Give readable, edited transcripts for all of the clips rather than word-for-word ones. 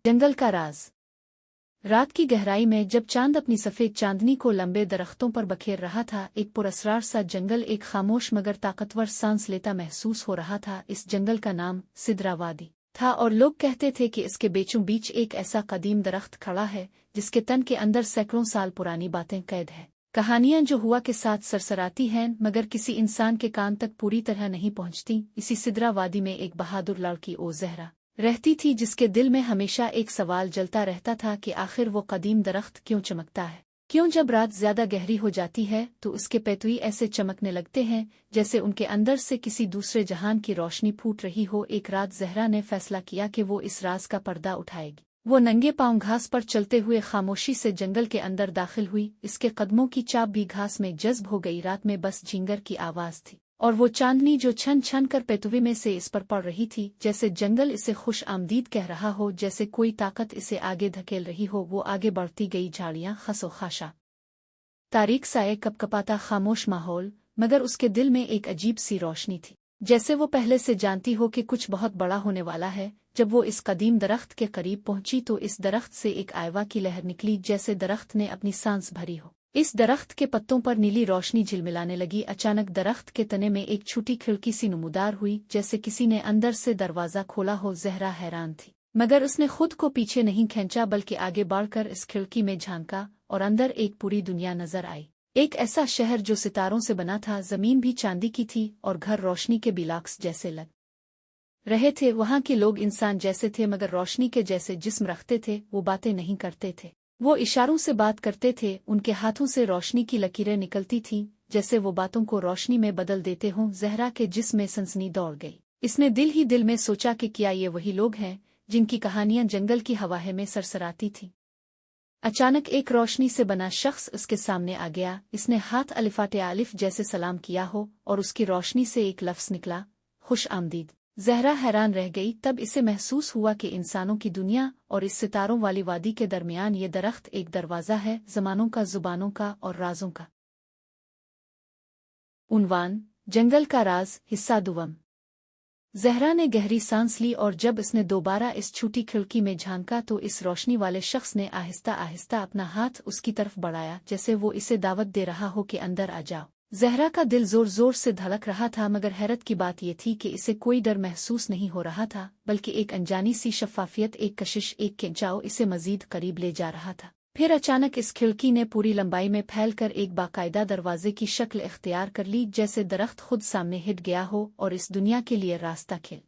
जंगल का राज। रात की गहराई में जब चांद अपनी सफेद चांदनी को लंबे दरख्तों पर बखेर रहा था, एक पुरअसरार सा जंगल एक खामोश मगर ताकतवर सांस लेता महसूस हो रहा था। इस जंगल का नाम सिदरा वादी था और लोग कहते थे कि इसके बीचों बीच एक ऐसा कदीम दरख्त खड़ा है जिसके तन के अंदर सैकड़ों साल पुरानी बातें कैद है। कहानियां जो हुआ के साथ सरसराती हैं मगर किसी इंसान के कान तक पूरी तरह नहीं पहुंचती। इसी सिदरा वादी में एक बहादुर लड़की ओ ज़हरा रहती थी जिसके दिल में हमेशा एक सवाल जलता रहता था कि आखिर वो कदीम दरख्त क्यों चमकता है, क्यों जब रात ज्यादा गहरी हो जाती है तो उसके पैतुई ऐसे चमकने लगते हैं जैसे उनके अंदर से किसी दूसरे जहान की रोशनी फूट रही हो। एक रात ज़हरा ने फैसला किया कि वो इस राज का पर्दा उठाएगी। वो नंगे पांव घास पर चलते हुए खामोशी से जंगल के अंदर दाखिल हुई। इसके कदमों की चाप भी घास में जज्ब हो गई। रात में बस झिंगर की आवाज थी और वो चांदनी जो छन छन कर पेतुए में से इस पर पड़ रही थी, जैसे जंगल इसे खुश आमदीद कह रहा हो, जैसे कोई ताकत इसे आगे धकेल रही हो। वो आगे बढ़ती गई, झाड़ियां खसो खाशा, तारीख साए, कपकपाता खामोश माहौल, मगर उसके दिल में एक अजीब सी रोशनी थी, जैसे वो पहले से जानती हो कि कुछ बहुत बड़ा होने वाला है। जब वो इस कदीम दरख्त के करीब पहुंची तो इस दरख्त से एक आयवा की लहर निकली, जैसे दरख्त ने अपनी सांस भरी हो। इस दरख्त के पत्तों पर नीली रोशनी झिलमिलाने लगी। अचानक दरख्त के तने में एक छोटी खिड़की सी नुमदार हुई, जैसे किसी ने अंदर से दरवाजा खोला हो। ज़हरा हैरान थी, मगर उसने खुद को पीछे नहीं खींचा बल्कि आगे बढ़कर इस खिड़की में झांका और अंदर एक पूरी दुनिया नजर आई। एक ऐसा शहर जो सितारों से बना था, जमीन भी चांदी की थी और घर रोशनी के बिलाक्स जैसे लग रहे थे। वहां के लोग इंसान जैसे थे मगर रोशनी के जैसे जिस्म रखते थे। वो बातें नहीं करते थे, वो इशारों से बात करते थे। उनके हाथों से रोशनी की लकीरें निकलती थीं, जैसे वो बातों को रोशनी में बदल देते हों। ज़हरा के जिस्म में सनसनी दौड़ गई। इसने दिल ही दिल में सोचा कि क्या ये वही लोग हैं जिनकी कहानियां जंगल की हवाएं में सरसराती थीं। अचानक एक रोशनी से बना शख्स उसके सामने आ गया। इसने हाथ अलिफाटे आलिफ जैसे सलाम किया हो और उसकी रोशनी से एक लफ्ज़ निकला, खुश आमदीद। ज़हरा हैरान रह गई। तब इसे महसूस हुआ कि इंसानों की दुनिया और इस सितारों वाली वादी के दरमियान ये दरख्त एक दरवाज़ा है, ज़मानों का, ज़ुबानों का और राज़ों का। उन्वान: जंगल का राज, हिस्सा दुवम। ज़हरा ने गहरी सांस ली और जब इसने दोबारा इस छोटी खिड़की में झांका तो इस रोशनी वाले शख्स ने आहिस्ता आहिस्ता अपना हाथ उसकी तरफ बढ़ाया, जैसे वो इसे दावत दे रहा हो कि अंदर आ जाओ। ज़हरा का दिल जोर जोर से धड़क रहा था, मगर हैरत की बात यह थी कि इसे कोई डर महसूस नहीं हो रहा था, बल्कि एक अनजानी सी शफ़ाफ़ियत, एक कशिश, एक खिंचाव इसे मज़ीद करीब ले जा रहा था। फिर अचानक इस खिड़की ने पूरी लंबाई में फैलकर एक बाकायदा दरवाजे की शक्ल इख्तियार कर ली, जैसे दरख्त खुद सामने हिट गया हो और इस दुनिया के लिए रास्ता खिल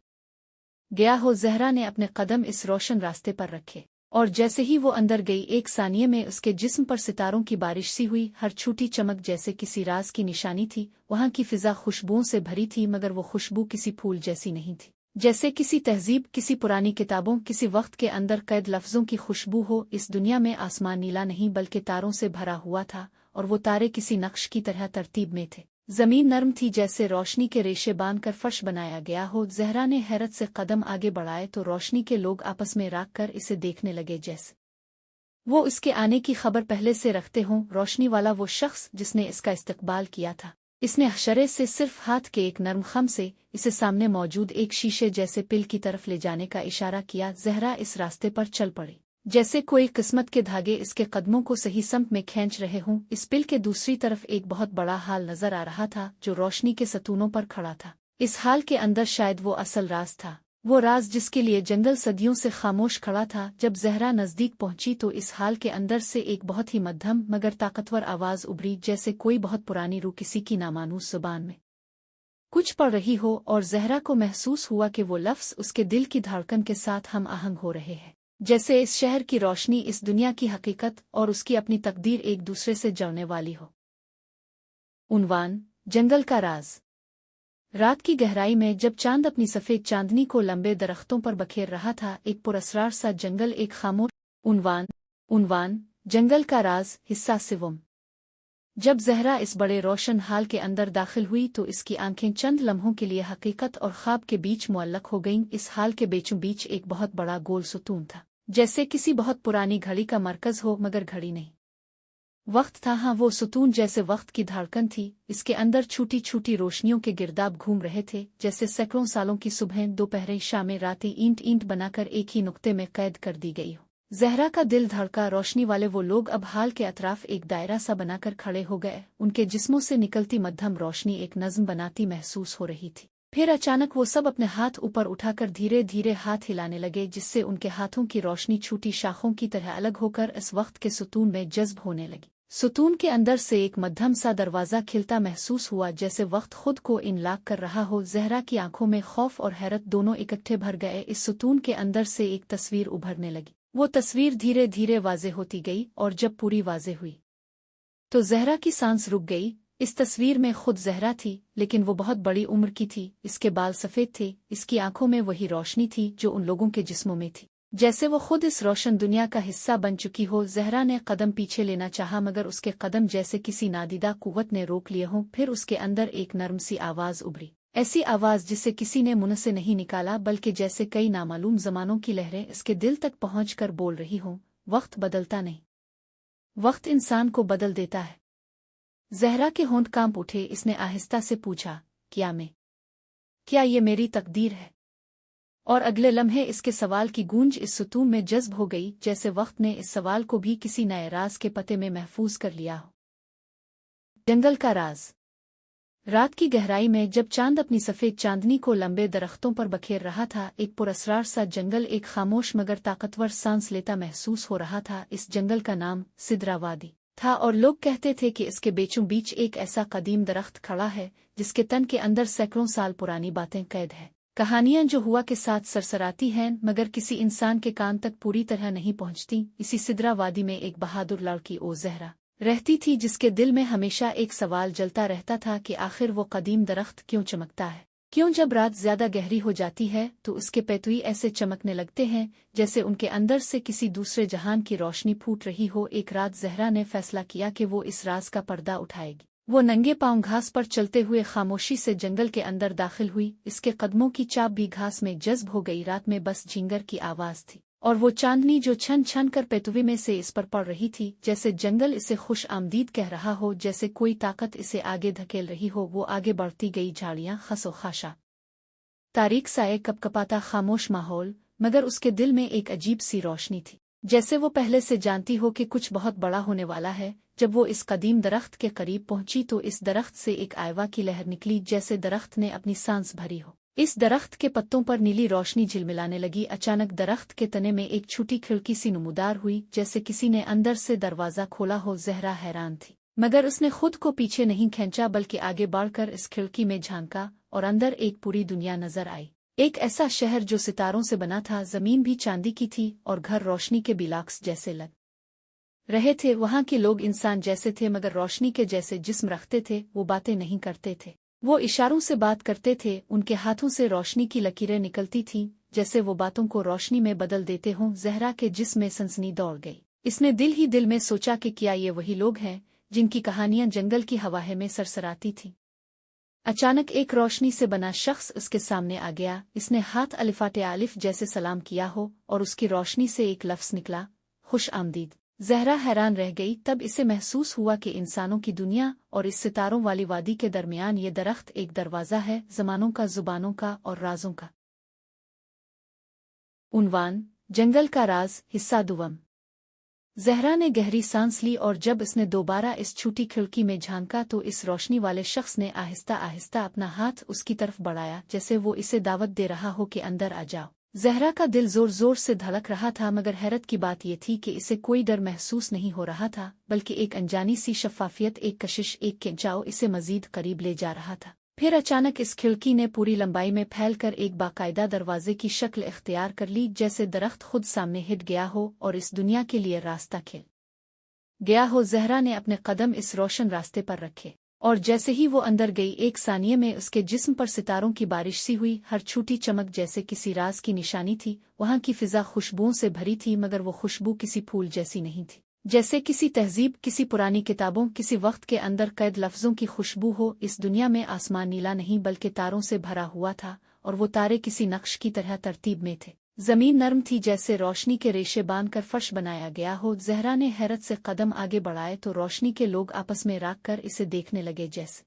गया हो। ज़हरा ने अपने कदम इस रोशन रास्ते पर रखे और जैसे ही वो अंदर गई, एक सानिये में उसके जिस्म पर सितारों की बारिश सी हुई। हर छोटी चमक जैसे किसी राज की निशानी थी। वहां की फिजा खुशबुओं से भरी थी, मगर वो खुशबू किसी फूल जैसी नहीं थी, जैसे किसी तहजीब, किसी पुरानी किताबों, किसी वक्त के अंदर कैद लफ्जों की खुशबू हो। इस दुनिया में आसमान नीला नहीं बल्कि तारों से भरा हुआ था और वो तारे किसी नक्श की तरह तरतीब में थे। जमीन नरम थी, जैसे रोशनी के रेशे बांधकर फर्श बनाया गया हो। ज़हरा ने हैरत से कदम आगे बढ़ाए तो रोशनी के लोग आपस में राख कर इसे देखने लगे, जैसे वो इसके आने की खबर पहले से रखते हों। रोशनी वाला वो शख्स जिसने इसका इस्तकबाल किया था, इसने हशरे से सिर्फ हाथ के एक नरम खम से इसे सामने मौजूद एक शीशे जैसे पिल की तरफ ले जाने का इशारा किया। ज़हरा इस रास्ते पर चल पड़ी, जैसे कोई किस्मत के धागे इसके कदमों को सही समत में खींच रहे हों। इस पिल के दूसरी तरफ एक बहुत बड़ा हाल नजर आ रहा था जो रोशनी के सतूनों पर खड़ा था। इस हाल के अंदर शायद वो असल राज था, वो राज जिसके लिए जंगल सदियों से खामोश खड़ा था। जब ज़हरा नजदीक पहुंची तो इस हाल के अंदर से एक बहुत ही मध्यम मगर ताकतवर आवाज उभरी, जैसे कोई बहुत पुरानी रूह किसी की नामानूस जुबान में कुछ पढ़ रही हो। और ज़हरा को महसूस हुआ कि वो लफ्ज़ उसके दिल की धड़कन के साथ हम आहंग हो रहे हैं, जैसे इस शहर की रोशनी, इस दुनिया की हकीकत और उसकी अपनी तकदीर एक दूसरे से जुड़ने वाली हो। उन्वान: जंगल का राज। रात की गहराई में जब चांद अपनी सफेद चांदनी को लंबे दरख्तों पर बखेर रहा था, एक पुरअसरार सा जंगल, एक खामोश। उन्वान: जंगल का राज, हिस्सा सिवम। जब ज़हरा इस बड़े रोशन हाल के अंदर दाखिल हुई तो इसकी आंखें चंद लम्हों के लिए हकीकत और ख्वाब के बीच मुअल्लक हो गईं। इस हाल के बीचों बीच एक बहुत बड़ा गोल सुतून था, जैसे किसी बहुत पुरानी घड़ी का मरकज हो, मगर घड़ी नहीं, वक्त था, हाँ वो सुतून जैसे वक्त की धड़कन थी। इसके अंदर छोटी छोटी रोशनियों के गिरदाब घूम रहे थे, जैसे सैकड़ों सालों की सुबह दोपहरें शामें रातें ईंट ईंट बनाकर एक ही नुक्ते में कैद कर दी गई हो। जहरा का दिल धड़का। रोशनी वाले वो लोग अब हाल के अतराफ एक दायरा सा बनाकर खड़े हो गए। उनके जिस्मों से निकलती मध्यम रोशनी एक नज्म बनाती महसूस हो रही थी। फिर अचानक वो सब अपने हाथ ऊपर उठाकर धीरे धीरे हाथ हिलाने लगे, जिससे उनके हाथों की रोशनी छूटी शाखों की तरह अलग होकर इस वक्त के सुतून में जज्ब होने लगी। सुतून के अंदर से एक मध्यम सा दरवाजा खिलता महसूस हुआ, जैसे वक्त खुद को इनलाक कर रहा हो। जहरा की आंखों में खौफ और हैरत दोनों इकट्ठे भर गए। इस सुतून के अंदर से एक तस्वीर उभरने लगी। वो तस्वीर धीरे धीरे वाज़े होती गई, और जब पूरी वाज़े हुई तो जहरा की सांस रुक गई। इस तस्वीर में खुद जहरा थी, लेकिन वो बहुत बड़ी उम्र की थी। इसके बाल सफ़ेद थे, इसकी आंखों में वही रोशनी थी जो उन लोगों के जिस्मों में थी, जैसे वो खुद इस रोशन दुनिया का हिस्सा बन चुकी हो। जहरा ने कदम पीछे लेना चाहा, मगर उसके कदम जैसे किसी नादीदा कुव्वत ने रोक लिए हों। फिर उसके अंदर एक नर्म सी आवाज़ उभरी, ऐसी आवाज़ जिसे किसी ने मुंह से नहीं निकाला, बल्कि जैसे कई नामालूम ज़मानों की लहरें इसके दिल तक पहुंचकर बोल रही हों, वक्त बदलता नहीं, वक्त इंसान को बदल देता है। जहरा के होंठ कांप उठे। इसने आहिस्ता से पूछा, क्या ये मेरी तकदीर है? और अगले लम्हे इसके सवाल की गूंज इस सुतून में जज्ब हो गई, जैसे वक्त ने इस सवाल को भी किसी नए राज के पते में महफूज कर लिया हो। जंगल का राज। रात की गहराई में जब चांद अपनी सफ़ेद चांदनी को लंबे दरख्तों पर बखेर रहा था, एक पुरअसरार सा जंगल एक खामोश मगर ताकतवर सांस लेता महसूस हो रहा था। इस जंगल का नाम सिदरा वादी था, और लोग कहते थे कि इसके बीचों बीच एक ऐसा कदीम दरख्त खड़ा है जिसके तन के अंदर सैकड़ों साल पुरानी बातें कैद हैं, कहानियां जो हुआ के साथ सरसराती हैं मगर किसी इंसान के कान तक पूरी तरह नहीं पहुंचती। इसी सिदरा वादी में एक बहादुर लड़की ओ जहरा रहती थी, जिसके दिल में हमेशा एक सवाल जलता रहता था कि आखिर वो कदीम दरख्त क्यों चमकता है, क्यों जब रात ज्यादा गहरी हो जाती है तो उसके पैतुई ऐसे चमकने लगते हैं जैसे उनके अंदर से किसी दूसरे जहान की रोशनी फूट रही हो। एक रात जहरा ने फैसला किया कि वो इस राज का पर्दा उठाएगी। वो नंगे पांव घास पर चलते हुए खामोशी से जंगल के अंदर दाखिल हुई। इसके कदमों की चाप भी घास में जज्ब हो गई। रात में बस झिंगर की आवाज थी, और वो चांदनी जो छन छन कर पैतुवे में से इस पर पड़ रही थी, जैसे जंगल इसे खुश आमदीद कह रहा हो, जैसे कोई ताकत इसे आगे धकेल रही हो। वो आगे बढ़ती गई, झाड़ियां खसो खाशा, तारीक साए, कपकपाता खामोश माहौल, मगर उसके दिल में एक अजीब सी रोशनी थी, जैसे वो पहले से जानती हो कि कुछ बहुत बड़ा होने वाला है। जब वो इस कदीम दरख्त के करीब पहुंची तो इस दरख्त से एक आयवा की लहर निकली, जैसे दरख्त ने अपनी सांस भरी हो। इस दरख्त के पत्तों पर नीली रोशनी झिलमिलाने लगी। अचानक दरख्त के तने में एक छोटी खिड़की सी नुमदार हुई, जैसे किसी ने अंदर से दरवाजा खोला हो। जहरा हैरान थी, मगर उसने खुद को पीछे नहीं खींचा, बल्कि आगे बढ़कर इस खिड़की में झांका, और अंदर एक पूरी दुनिया नजर आई। एक ऐसा शहर जो सितारों से बना था, जमीन भी चांदी की थी, और घर रोशनी के बिलाक्स जैसे लग रहे थे। वहां के लोग इंसान जैसे थे, मगर रोशनी के जैसे जिस्म रखते थे। वो बातें नहीं करते थे, वो इशारों से बात करते थे। उनके हाथों से रोशनी की लकीरें निकलती थीं, जैसे वो बातों को रोशनी में बदल देते हों। जहरा के जिस्म में सनसनी दौड़ गई। इसने दिल ही दिल में सोचा कि क्या ये वही लोग हैं जिनकी कहानियां जंगल की हवाएं में सरसराती थीं। अचानक एक रोशनी से बना शख्स उसके सामने आ गया। इसने हाथ अलिफाटे आलिफ जैसे सलाम किया हो, और उसकी रोशनी से एक लफ्ज़ निकला, खुश आमदीद। जहरा हैरान रह गई। तब इसे महसूस हुआ कि इंसानों की दुनिया और इस सितारों वाली वादी के दरमियान ये दरख्त एक दरवाज़ा है, ज़मानों का, ज़ुबानों का और राज़ों का। उन्वान: जंगल का राज, हिस्सा दुवम। जहरा ने गहरी सांस ली, और जब इसने दोबारा इस छोटी खिड़की में झांका तो इस रोशनी वाले शख्स ने आहिस्ता आहिस्ता अपना हाथ उसकी तरफ बढ़ाया, जैसे वो इसे दावत दे रहा हो कि अंदर आ जाओ। जहरा का दिल जोर जोर से धड़क रहा था, मगर हैरत की बात यह थी कि इसे कोई डर महसूस नहीं हो रहा था, बल्कि एक अनजानी सी शफ़ाफियत, एक कशिश, एक खिंचाव इसे मजीद करीब ले जा रहा था। फिर अचानक इस खिड़की ने पूरी लंबाई में फैलकर एक बाकायदा दरवाजे की शक्ल इख्तियार कर ली, जैसे दरख्त खुद सामने हिट गया हो और इस दुनिया के लिए रास्ता खिल गया हो। जहरा ने अपने कदम इस रोशन रास्ते पर रखे, और जैसे ही वो अंदर गई, एक सानिये में उसके जिस्म पर सितारों की बारिश सी हुई। हर छोटी चमक जैसे किसी राज की निशानी थी। वहां की फिजा खुशबुओं से भरी थी, मगर वो खुशबू किसी फूल जैसी नहीं थी, जैसे किसी तहजीब, किसी पुरानी किताबों, किसी वक्त के अंदर कैद लफ्जों की खुशबू हो। इस दुनिया में आसमान नीला नहीं बल्कि तारों से भरा हुआ था, और वो तारे किसी नक्श की तरह तरतीब में थे, जमीन नर्म थी जैसे रोशनी के रेशे बांध कर फर्श बनाया गया हो। जहरा ने हैरत से कदम आगे बढ़ाए तो रोशनी के लोग आपस में राख कर इसे देखने लगे जैसे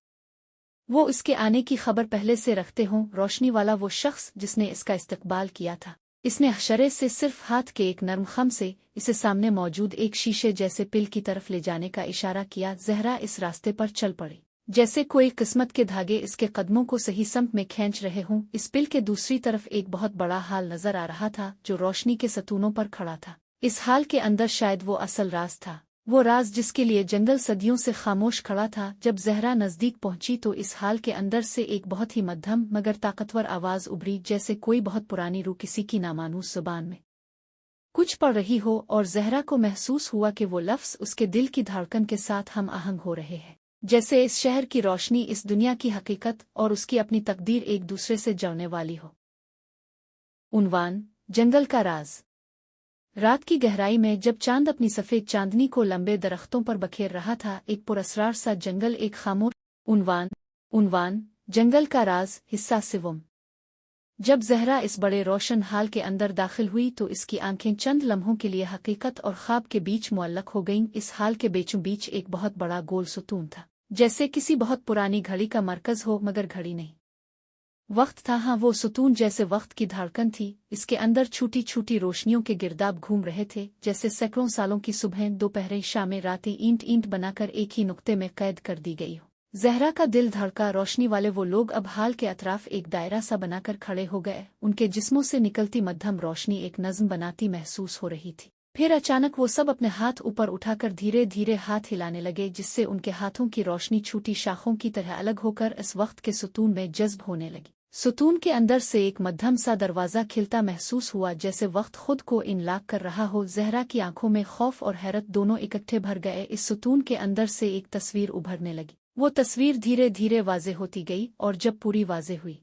वो इसके आने की खबर पहले से रखते हों। रोशनी वाला वो शख्स जिसने इसका इस्तकबाल किया था, इसने हशरे से सिर्फ हाथ के एक नर्म खम से इसे सामने मौजूद एक शीशे जैसे पिल की तरफ ले जाने का इशारा किया। जहरा इस रास्ते पर चल पड़ी जैसे कोई किस्मत के धागे इसके कदमों को सही समत में खींच रहे हों। इस पिल के दूसरी तरफ एक बहुत बड़ा हाल नजर आ रहा था जो रोशनी के सतूनों पर खड़ा था। इस हाल के अंदर शायद वो असल राज था, वो राज जिसके लिए जंगल सदियों से खामोश खड़ा था। जब जहरा नजदीक पहुंची तो इस हाल के अंदर से एक बहुत ही मध्यम मगर ताकतवर आवाज उभरी जैसे कोई बहुत पुरानी रूह किसी की नामानूस जुबान में कुछ पढ़ रही हो। और जहरा को महसूस हुआ कि वो लफ्ज उसके दिल की धड़कन के साथ हम आहंग हो रहे हैं, जैसे इस शहर की रोशनी, इस दुनिया की हकीकत और उसकी अपनी तकदीर एक दूसरे से जुड़ने वाली हो। उन्वान: जंगल का राज। रात की गहराई में जब चांद अपनी सफेद चांदनी को लंबे दरख्तों पर बखेर रहा था, एक पुरअसरार सा जंगल, एक खामोश। उन्वान: जंगल का राज, हिस्सा सिवम। जब जहरा इस बड़े रोशन हाल के अंदर दाखिल हुई तो इसकी आंखें चंद लम्हों के लिए हकीकत और ख्वाब के बीच मुअल्लक हो गईं। इस हाल के बीचों बीच एक बहुत बड़ा गोल सुतून था, जैसे किसी बहुत पुरानी घड़ी का मरकज हो मगर घड़ी नहीं, वक्त था। हाँ, वो सुतून जैसे वक्त की धड़कन थी। इसके अंदर छोटी छोटी रोशनियों के गिरदाब घूम रहे थे जैसे सैकड़ों सालों की सुबहें, दोपहरें, शामें, रातें ईंट ईंट बनाकर एक ही नुक्ते में कैद कर दी गई हो। जहरा का दिल धड़का। रोशनी वाले वो लोग अब हाल के अतराफ एक दायरा सा बनाकर खड़े हो गए। उनके जिस्मों से निकलती मध्यम रोशनी एक नज़्म बनाती महसूस हो रही थी। फिर अचानक वो सब अपने हाथ ऊपर उठाकर धीरे धीरे हाथ हिलाने लगे जिससे उनके हाथों की रोशनी छोटी शाखों की तरह अलग होकर इस वक्त के सुतून में जज्ब होने लगी। सुतून के अंदर से एक मध्यम सा दरवाज़ा खिलता महसूस हुआ जैसे वक्त खुद को इनलाक कर रहा हो। जहरा की आंखों में खौफ और हैरत दोनों इकट्ठे भर गए। इस सुतून के अंदर से एक तस्वीर उभरने लगी। वो तस्वीर धीरे धीरे वाज़े होती गई और जब पूरी वाज़े हुई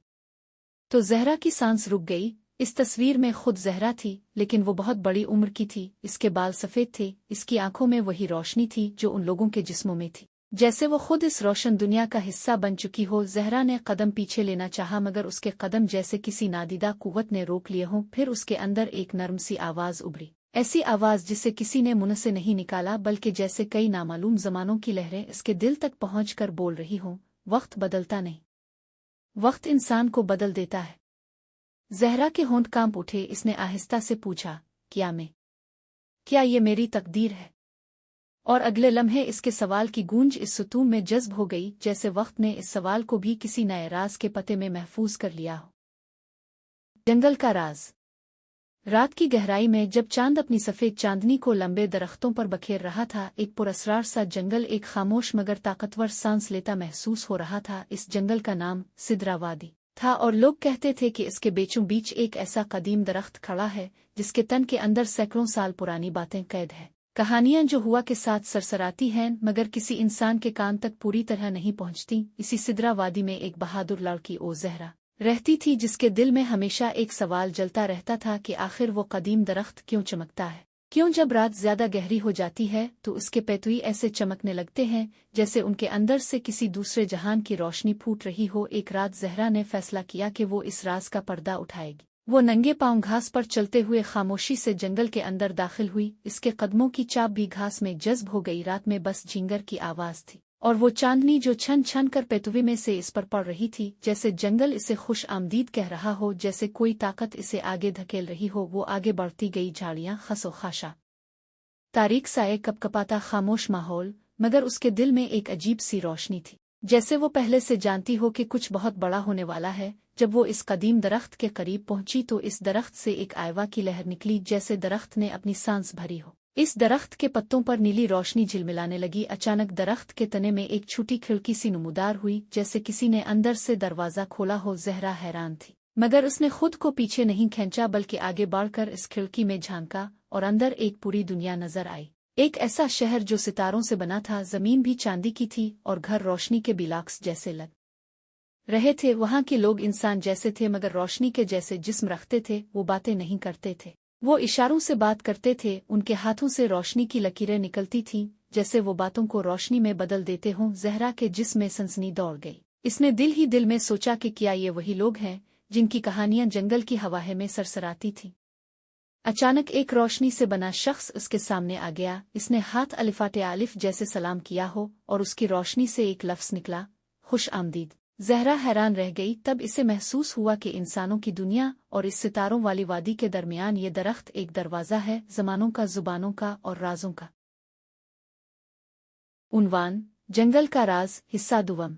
तो जहरा की सांस रुक गई। इस तस्वीर में खुद जहरा थी, लेकिन वो बहुत बड़ी उम्र की थी। इसके बाल सफ़ेद थे, इसकी आंखों में वही रोशनी थी जो उन लोगों के जिस्मों में थी, जैसे वो खुद इस रोशन दुनिया का हिस्सा बन चुकी हो। जहरा ने कदम पीछे लेना चाहा मगर उसके कदम जैसे किसी नादीदा कुव्वत ने रोक लिए हों। फिर उसके अंदर एक नरम सी आवाज़ उभरी, ऐसी आवाज़ जिसे किसी ने मुंह से नहीं निकाला बल्कि जैसे कई नामालूम ज़मानों की लहरें इसके दिल तक पहुंचकर बोल रही हों, वक्त बदलता नहीं, वक्त इंसान को बदल देता है। जहरा के होंठ कांप उठे। इसने आहिस्ता से पूछा, क्या ये मेरी तकदीर है? और अगले लम्हे इसके सवाल की गूंज इस सुतून में जज्ब हो गई जैसे वक्त ने इस सवाल को भी किसी नए राज के पते में महफूज कर लिया हो। जंगल का राज। रात की गहराई में जब चांद अपनी सफ़ेद चांदनी को लंबे दरख्तों पर बखेर रहा था, एक पुरअसरार सा जंगल एक खामोश मगर ताकतवर सांस लेता महसूस हो रहा था। इस जंगल का नाम सिदरा वादी था और लोग कहते थे कि इसके बीचों बीच एक ऐसा कदीम दरख्त खड़ा है जिसके तन के अंदर सैकड़ों साल पुरानी बातें कैद हैं, कहानियां जो हुआ के साथ सरसराती हैं मगर किसी इंसान के कान तक पूरी तरह नहीं पहुंचती। इसी सिदरा वादी में एक बहादुर लड़की ओ जहरा रहती थी जिसके दिल में हमेशा एक सवाल जलता रहता था कि आखिर वो कदीम दरख्त क्यों चमकता है, क्यों जब रात ज्यादा गहरी हो जाती है तो उसके पैतुई ऐसे चमकने लगते हैं जैसे उनके अंदर से किसी दूसरे जहान की रोशनी फूट रही हो। एक रात जहरा ने फैसला किया कि वो इस राज का पर्दा उठाएगी। वो नंगे पांव घास पर चलते हुए खामोशी से जंगल के अंदर दाखिल हुई। इसके कदमों की चाप भी घास में जज्ब हो गई। रात में बस झिंगर की आवाज थी और वो चांदनी जो छन छन कर पेतुवे में से इस पर पड़ रही थी, जैसे जंगल इसे खुश आमदीद कह रहा हो, जैसे कोई ताकत इसे आगे धकेल रही हो। वो आगे बढ़ती गई, झाड़ियां खसो खाशा, तारीक साए, कपकपाता खामोश माहौल, मगर उसके दिल में एक अजीब सी रोशनी थी, जैसे वो पहले से जानती हो कि कुछ बहुत बड़ा होने वाला है। जब वो इस कदीम दरख्त के करीब पहुंची तो इस दरख्त से एक आयवा की लहर निकली जैसे दरख्त ने अपनी सांस भरी हो। इस दरख्त के पत्तों पर नीली रोशनी झिलमिलाने लगी। अचानक दरख्त के तने में एक छोटी खिड़की सी नुमदार हुई जैसे किसी ने अंदर से दरवाज़ा खोला हो। जहरा हैरान थी मगर उसने खुद को पीछे नहीं खींचा बल्कि आगे बढ़कर इस खिड़की में झांका और अंदर एक पूरी दुनिया नजर आई। एक ऐसा शहर जो सितारों से बना था, जमीन भी चांदी की थी और घर रोशनी के बिलाक्स जैसे लग रहे थे। वहां के लोग इंसान जैसे थे मगर रोशनी के जैसे जिस्म रखते थे। वो बातें नहीं करते थे, वो इशारों से बात करते थे। उनके हाथों से रोशनी की लकीरें निकलती थीं जैसे वो बातों को रोशनी में बदल देते हों। जहरा के जिस्म में सनसनी दौड़ गई। इसने दिल ही दिल में सोचा कि क्या ये वही लोग हैं जिनकी कहानियां जंगल की हवाहे में सरसराती थीं। अचानक एक रोशनी से बना शख्स उसके सामने आ गया। इसने हाथ अलिफाटे आलिफ जैसे सलाम किया हो और उसकी रोशनी से एक लफ्ज़ निकला, खुश आमदीद। ज़हरा हैरान रह गई। तब इसे महसूस हुआ कि इंसानों की दुनिया और इस सितारों वाली वादी के दरमियान ये दरख्त एक दरवाज़ा है, ज़मानों का, ज़ुबानों का और राज़ों का। उन्वान: जंगल का राज, हिस्सा दुवम।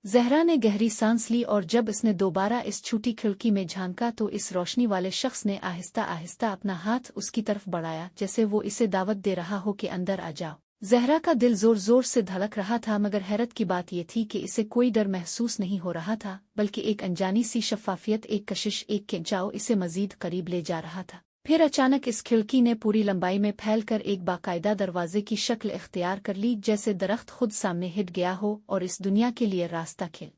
ज़हरा ने गहरी सांस ली और जब इसने दोबारा इस छोटी खिड़की में झांका तो इस रोशनी वाले शख्स ने आहिस्ता आहिस्ता अपना हाथ उसकी तरफ बढ़ाया, जैसे वो इसे दावत दे रहा हो कि अंदर आ जाओ। ज़हरा का दिल जोर जोर से धड़क रहा था, मगर हैरत की बात यह थी कि इसे कोई डर महसूस नहीं हो रहा था, बल्कि एक अनजानी सी शफ़ाफ़ियत, एक कशिश, एक खिंचाव इसे मज़ीद करीब ले जा रहा था। फिर अचानक इस खिड़की ने पूरी लंबाई में फैलकर एक बाकायदा दरवाजे की शक्ल इख्तियार कर ली, जैसे दरख्त खुद सामने हिट गया हो और इस दुनिया के लिए रास्ता खिल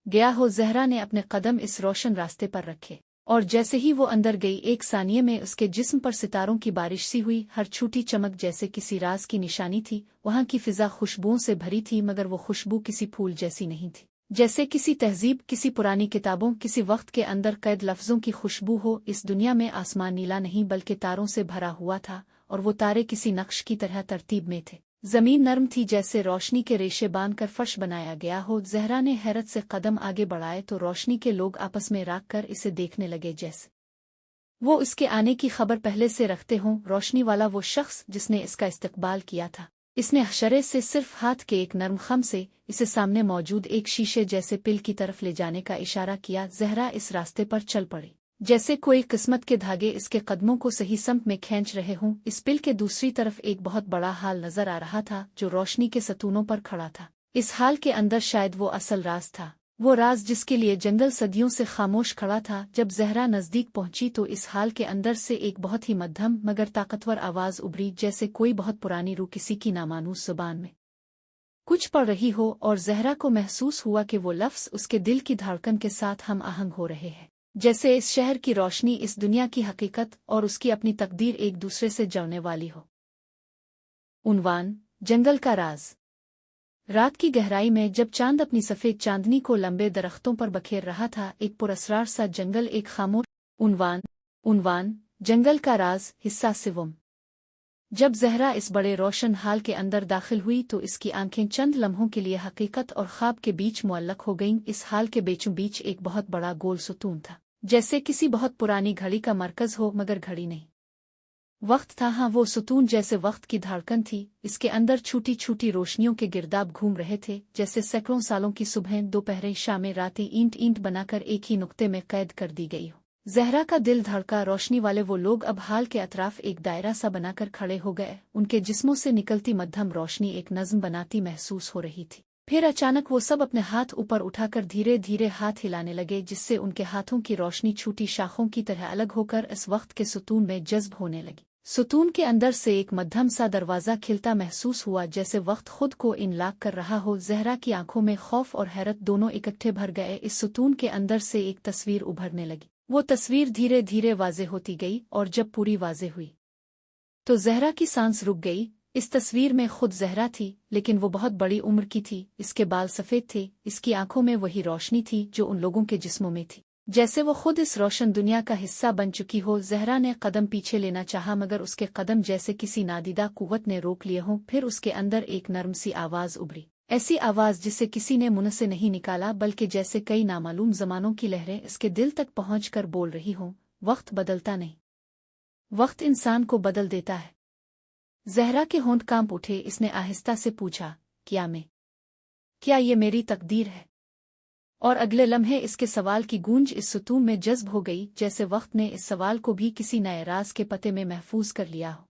गया हो। ज़हरा ने अपने कदम इस रोशन रास्ते पर रखे और जैसे ही वो अंदर गई, एक सानिये में उसके जिस्म पर सितारों की बारिश सी हुई। हर छोटी चमक जैसे किसी राज की निशानी थी। वहाँ की फिजा खुशबुओं से भरी थी, मगर वो खुशबू किसी फूल जैसी नहीं थी, जैसे किसी तहजीब, किसी पुरानी किताबों, किसी वक्त के अंदर कैद लफ्ज़ों की खुशबू हो। इस दुनिया में आसमान नीला नहीं बल्कि तारों से भरा हुआ था, और वो तारे किसी नक्श की तरह तरतीब में थे। जमीन नरम थी, जैसे रोशनी के रेशे बांध कर फर्श बनाया गया हो। ज़हरा ने हैरत से कदम आगे बढ़ाए तो रोशनी के लोग आपस में राख कर इसे देखने लगे, जैसे वो इसके आने की खबर पहले से रखते हों। रोशनी वाला वो शख्स जिसने इसका इस्तकबाल किया था, इसने हशरे से सिर्फ हाथ के एक नर्म खम से इसे सामने मौजूद एक शीशे जैसे पिल की तरफ ले जाने का इशारा किया। ज़हरा इस रास्ते पर चल पड़ी, जैसे कोई किस्मत के धागे इसके कदमों को सही समत में खींच रहे हों। इस पिल के दूसरी तरफ एक बहुत बड़ा हाल नजर आ रहा था, जो रोशनी के सतूनों पर खड़ा था। इस हाल के अंदर शायद वो असल राज था, वो राज जिसके लिए जंगल सदियों से खामोश खड़ा था। जब ज़हरा नज़दीक पहुंची तो इस हाल के अंदर से एक बहुत ही मध्यम मगर ताकतवर आवाज़ उभरी, जैसे कोई बहुत पुरानी रूह किसी की नामानूस जुबान में कुछ पढ़ रही हो, और ज़हरा को महसूस हुआ कि वो लफ्ज़ उसके दिल की धड़कन के साथ हम आहंग हो रहे हैं, जैसे इस शहर की रोशनी, इस दुनिया की हकीकत और उसकी अपनी तकदीर एक दूसरे से जुड़ने वाली हो। उन्वान: जंगल का राज। रात की गहराई में जब चांद अपनी सफ़ेद चांदनी को लंबे दरख्तों पर बखेर रहा था, एक पुरस्रार सा जंगल, एक खामोश। उन्वान: जंगल का राज, हिस्सा सिवम। जब ज़हरा इस बड़े रोशन हाल के अंदर दाखिल हुई तो इसकी आंखें चंद लम्हों के लिए हकीकत और ख्वाब के बीच मुअल्लक हो गईं। इस हाल के बीचों बीच एक बहुत बड़ा गोल सुतून था, जैसे किसी बहुत पुरानी घड़ी का मरकज हो, मगर घड़ी नहीं, वक्त था। हाँ, वो सुतून जैसे वक्त की धड़कन थी। इसके अंदर छोटी छोटी रोशनियों के गिरदाब घूम रहे थे, जैसे सैकड़ों सालों की सुबहें, दोपहरें, शामें, रातें ईंट ईंट बनाकर एक ही नुक्ते में कैद कर दी गई हो। ज़हरा का दिल धड़का। रोशनी वाले वो लोग अब हाल के अतराफ एक दायरा सा बनाकर खड़े हो गए। उनके जिस्मों से निकलती मध्यम रोशनी एक नज़्म बनाती महसूस हो रही थी। फिर अचानक वो सब अपने हाथ ऊपर उठाकर धीरे धीरे हाथ हिलाने लगे, जिससे उनके हाथों की रोशनी छोटी शाखों की तरह अलग होकर इस वक्त के सुतून में जज्ब होने लगी। सुतून के अंदर से एक मध्यम सा दरवाज़ा खिलता महसूस हुआ, जैसे वक्त खुद को इनलाक कर रहा हो। ज़हरा की आंखों में खौफ और हैरत दोनों इकट्ठे भर गए। इस सुतून के अंदर से एक तस्वीर उभरने लगी। वो तस्वीर धीरे धीरे वाज़े होती गई, और जब पूरी वाज़े हुई तो ज़हरा की सांस रुक गई। इस तस्वीर में खुद ज़हरा थी, लेकिन वो बहुत बड़ी उम्र की थी। इसके बाल सफ़ेद थे, इसकी आंखों में वही रोशनी थी जो उन लोगों के जिस्मों में थी, जैसे वो खुद इस रोशन दुनिया का हिस्सा बन चुकी हो। ज़हरा ने कदम पीछे लेना चाहा, मगर उसके कदम जैसे किसी नादीदा कुव्वत ने रोक लिए हों। फिर उसके अंदर एक नरम सी आवाज़ उभरी, ऐसी आवाज़ जिसे किसी ने मुंह से नहीं निकाला, बल्कि जैसे कई नामालूम ज़मानों की लहरें इसके दिल तक पहुंचकर बोल रही हों, वक्त बदलता नहीं, वक्त इंसान को बदल देता है। ज़हरा के होंठ कांप उठे। इसने आहिस्ता से पूछा, क्या ये मेरी तकदीर है? और अगले लम्हे इसके सवाल की गूंज इस सुतून में जज्ब हो गई, जैसे वक्त ने इस सवाल को भी किसी नए राज के पते में महफूज कर लिया हो।